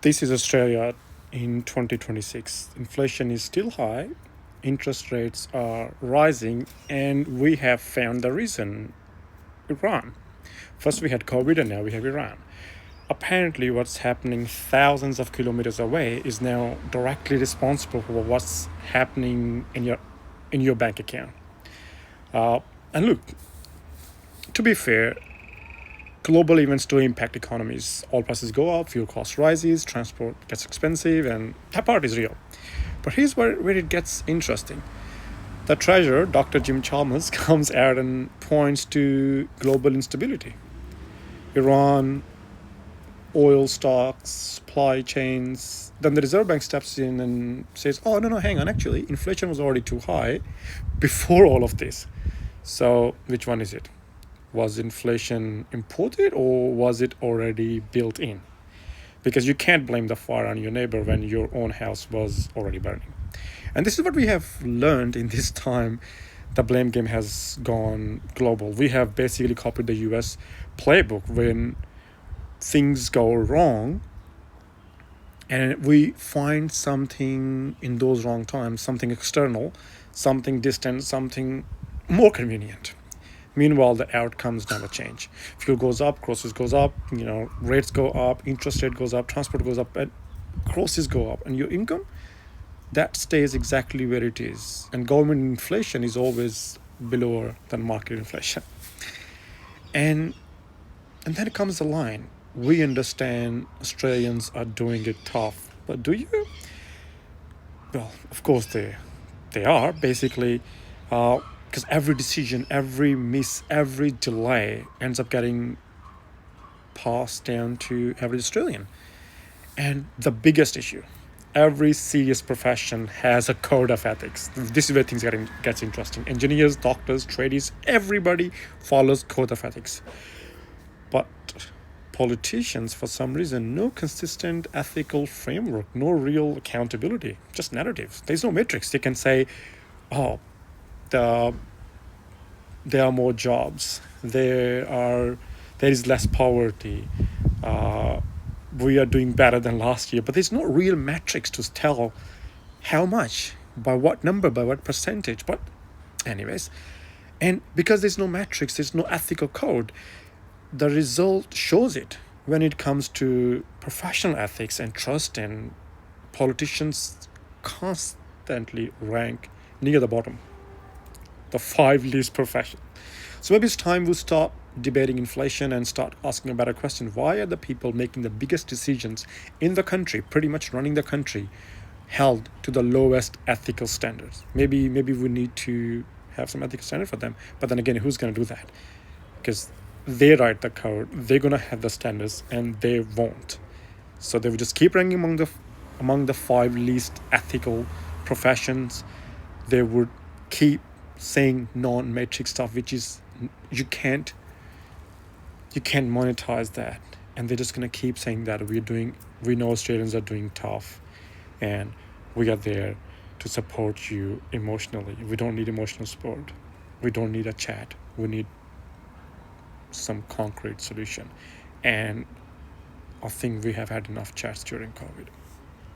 This is Australia in 2026. Inflation is still high, interest rates are rising, and we have found the reason: Iran. First we had COVID and now we have Iran. Apparently, what's happening thousands of kilometers away is now directly responsible for what's happening in your bank account. And look, to be fair, global events do impact economies. Oil prices go up, fuel costs rises, transport gets expensive, and that part is real. But here's where it gets interesting. The treasurer, Dr. Jim Chalmers, comes out and points to global instability. Iran, oil stocks, supply chains. Then the Reserve Bank steps in and says, oh, no, hang on. Actually, inflation was already too high before all of this. So which one is it? Was inflation imported or was it already built in? Because you can't blame the fire on your neighbor when your own house was already burning. And this is what we have learned in this time. The blame game has gone global. We have basically copied the US playbook. When things go wrong and we find something in those wrong times, something external, something distant, something more convenient. Meanwhile, the outcomes never change. Fuel goes up, groceries goes up, rates go up, interest rate goes up, transport goes up, and groceries go up. And your income, that stays exactly where it is. And government inflation is always below than market inflation. And then comes the line. We understand Australians are doing it tough, but do you? Well, of course they are, basically. Because every decision, every miss, every delay ends up getting passed down to every Australian. And the biggest issue, every serious profession has a code of ethics. This is where things gets interesting. Engineers, doctors, tradies, everybody follows code of ethics. But politicians, for some reason, no consistent ethical framework, no real accountability, just narratives. There's no metrics. They can say, oh, there are more jobs, there is less poverty, we are doing better than last year, but there's no real metrics to tell how much, by what number, by what percentage. But anyways, and because there's no metrics, there's no ethical code, the result shows it when it comes to professional ethics and trust, and politicians constantly rank near the bottom, the 5 least profession. So maybe it's time we stop debating inflation and start asking a better question. Why are the people making the biggest decisions in the country, pretty much running the country, held to the lowest ethical standards? Maybe we need to have some ethical standard for them. But then again, who's going to do that? Because they write the code, they're going to have the standards, and they won't. So they will just keep ranking among the 5 least ethical professions. They would keep saying non-metric stuff, which is you can't monetize that, and they're just going to keep saying that we know Australians are doing tough and we are there to support you emotionally. We don't need emotional support, we don't need a chat, we need some concrete solution. And I think we have had enough chats during COVID.